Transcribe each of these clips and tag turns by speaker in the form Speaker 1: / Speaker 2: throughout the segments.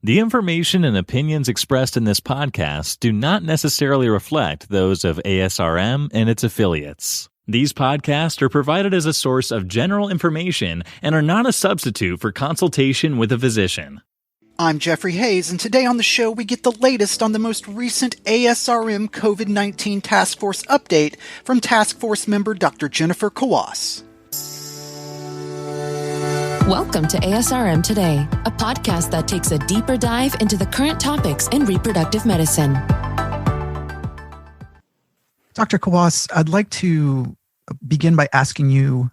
Speaker 1: The information and opinions expressed in this podcast do not necessarily reflect those of ASRM and its affiliates. These podcasts are provided as a source of general information and are not a substitute for consultation with a physician.
Speaker 2: I'm Jeffrey Hayes, and today on the show we get the latest on the most recent ASRM COVID-19 Task Force update from Task Force member Dr. Jennifer Kawwass.
Speaker 3: Welcome to ASRM Today, a podcast that takes a deeper dive into the current topics in reproductive medicine.
Speaker 2: Dr. Kawwass, I'd like to begin by asking you,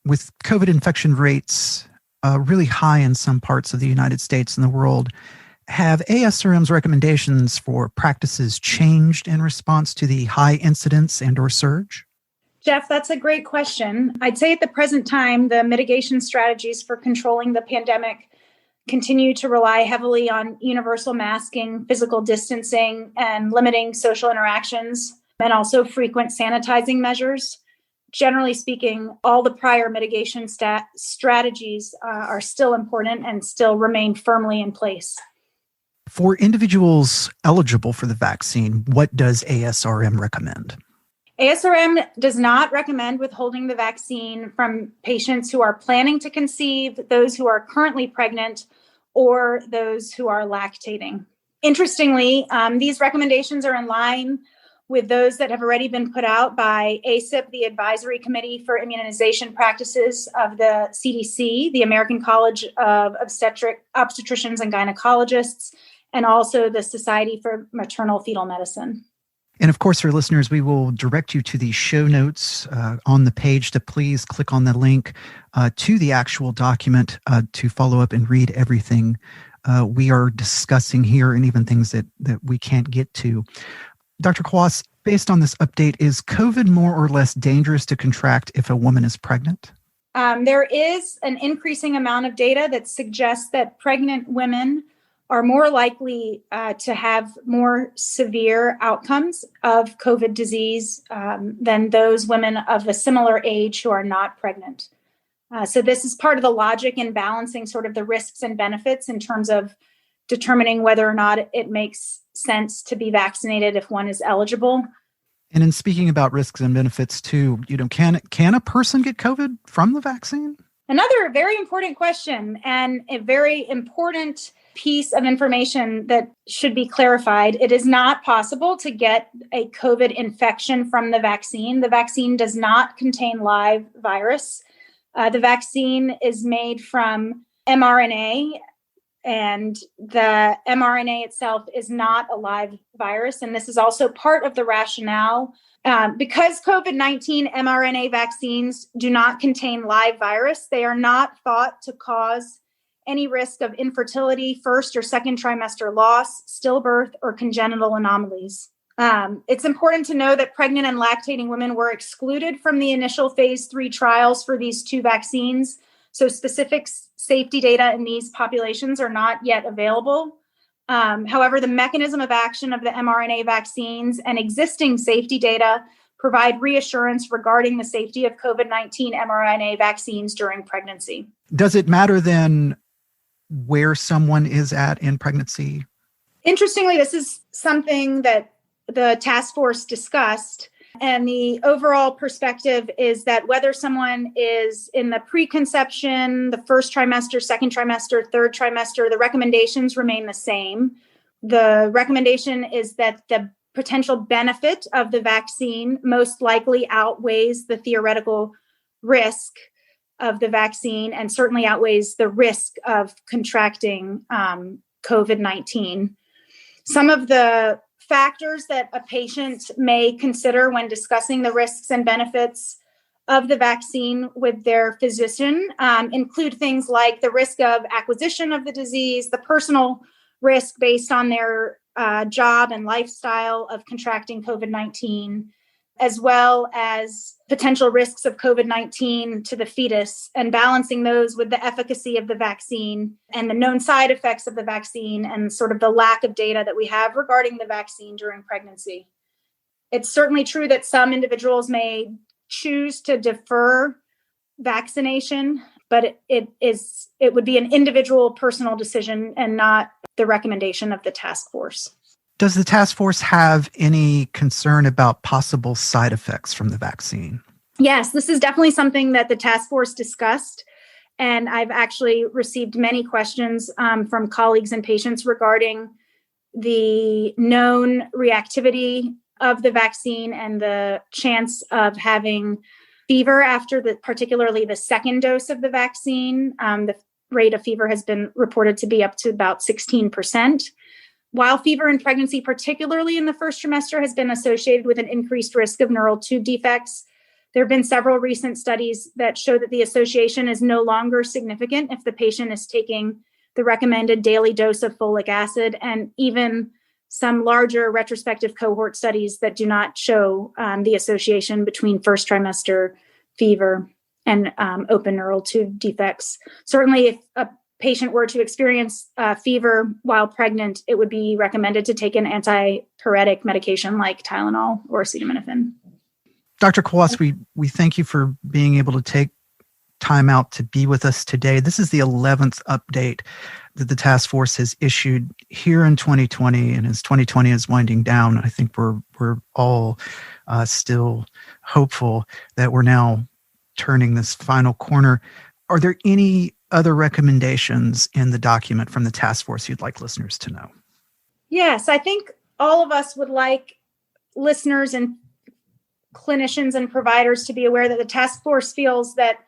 Speaker 2: with COVID infection rates really high in some parts of the United States and the world, have ASRM's recommendations for practices changed in response to the high incidence and or surge?
Speaker 4: Jeff, that's a great question. I'd say at the present time, the mitigation strategies for controlling the pandemic continue to rely heavily on universal masking, physical distancing, and limiting social interactions, and also frequent sanitizing measures. Generally speaking, all the prior mitigation strategies are still important and still remain firmly in place.
Speaker 2: For individuals eligible for the vaccine, what does ASRM recommend?
Speaker 4: ASRM does not recommend withholding the vaccine from patients who are planning to conceive, those who are currently pregnant, or those who are lactating. Interestingly, these recommendations are in line with those that have already been put out by ACIP, the Advisory Committee for Immunization Practices of the CDC, the American College of Obstetricians and Gynecologists, and also the Society for Maternal Fetal Medicine.
Speaker 2: And of course, for listeners, we will direct you to the show notes on the page to please click on the link to the actual document to follow up and read everything we are discussing here, and even things that we can't get to. Dr. Kawwass, based on this update, is COVID more or less dangerous to contract if a woman is pregnant?
Speaker 4: There is an increasing amount of data that suggests that pregnant women are more likely to have more severe outcomes of COVID disease than those women of a similar age who are not pregnant. So this is part of the logic in balancing sort of the risks and benefits in terms of determining whether or not it makes sense to be vaccinated if one is eligible.
Speaker 2: And in speaking about risks and benefits too, can a person get COVID from the vaccine?
Speaker 4: Another very important question, and a very important piece of information that should be clarified. It is not possible to get a COVID infection from the vaccine. The vaccine does not contain live virus. The vaccine is made from mRNA, and the mRNA itself is not a live virus. And this is also part of the rationale. Because COVID-19 mRNA vaccines do not contain live virus, they are not thought to cause any risk of infertility, first or second trimester loss, stillbirth, or congenital anomalies. It's important to know that pregnant and lactating women were excluded from the initial phase 3 trials for these two vaccines. So specific safety data in these populations are not yet available. However, the mechanism of action of the mRNA vaccines and existing safety data provide reassurance regarding the safety of COVID-19 mRNA vaccines during pregnancy.
Speaker 2: Does it matter then where someone is at in pregnancy?
Speaker 4: Interestingly, this is something that the task force discussed. And the overall perspective is that whether someone is in the preconception, the first trimester, second trimester, third trimester, the recommendations remain the same. The recommendation is that the potential benefit of the vaccine most likely outweighs the theoretical risk of the vaccine and certainly outweighs the risk of contracting COVID-19. Some of the factors that a patient may consider when discussing the risks and benefits of the vaccine with their physician include things like the risk of acquisition of the disease, the personal risk based on their job and lifestyle of contracting COVID-19, as well as potential risks of COVID-19 to the fetus, and balancing those with the efficacy of the vaccine and the known side effects of the vaccine and sort of the lack of data that we have regarding the vaccine during pregnancy. It's certainly true that some individuals may choose to defer vaccination but it would be an individual personal decision and not the recommendation of the task force.
Speaker 2: Does the task force have any concern about possible side effects from the vaccine?
Speaker 4: Yes, this is definitely something that the task force discussed. And I've actually received many questions from colleagues and patients regarding the known reactivity of the vaccine and the chance of having fever after particularly the second dose of the vaccine. The rate of fever has been reported to be up to about 16%. While fever in pregnancy, particularly in the first trimester, has been associated with an increased risk of neural tube defects, there have been several recent studies that show that the association is no longer significant if the patient is taking the recommended daily dose of folic acid, and even some larger retrospective cohort studies that do not show the association between first trimester fever and open neural tube defects. Certainly, if a patient were to experience fever while pregnant, it would be recommended to take an antipyretic medication like Tylenol or acetaminophen.
Speaker 2: Dr. Kawwass, we thank you for being able to take time out to be with us today. This is the 11th update that the task force has issued here in 2020, and as 2020 is winding down, I think we're all still hopeful that we're now turning this final corner. Are there any other recommendations in the document from the task force you'd like listeners to know?
Speaker 4: Yes, I think all of us would like listeners and clinicians and providers to be aware that the task force feels that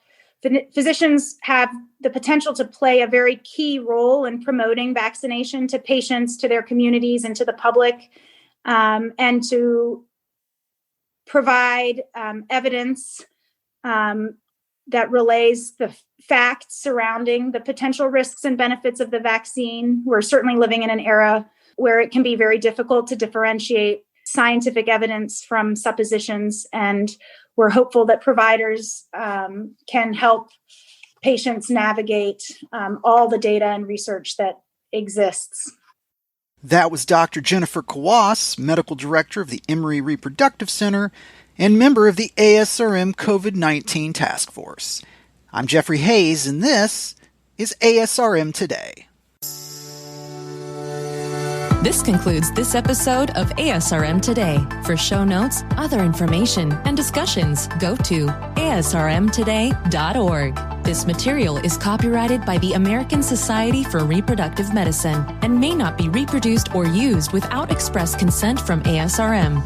Speaker 4: physicians have the potential to play a very key role in promoting vaccination to patients, to their communities, and to the public, and to provide evidence that relays the facts surrounding the potential risks and benefits of the vaccine. We're certainly living in an era where it can be very difficult to differentiate scientific evidence from suppositions, and we're hopeful that providers can help patients navigate all the data and research that exists.
Speaker 5: That was Dr. Jennifer Kawwass, Medical Director of the Emory Reproductive Center and member of the ASRM COVID-19 Task Force. I'm Jeffrey Hayes, and this is ASRM Today.
Speaker 3: This concludes this episode of ASRM Today. For show notes, other information, and discussions, go to asrmtoday.org. This material is copyrighted by the American Society for Reproductive Medicine and may not be reproduced or used without express consent from ASRM.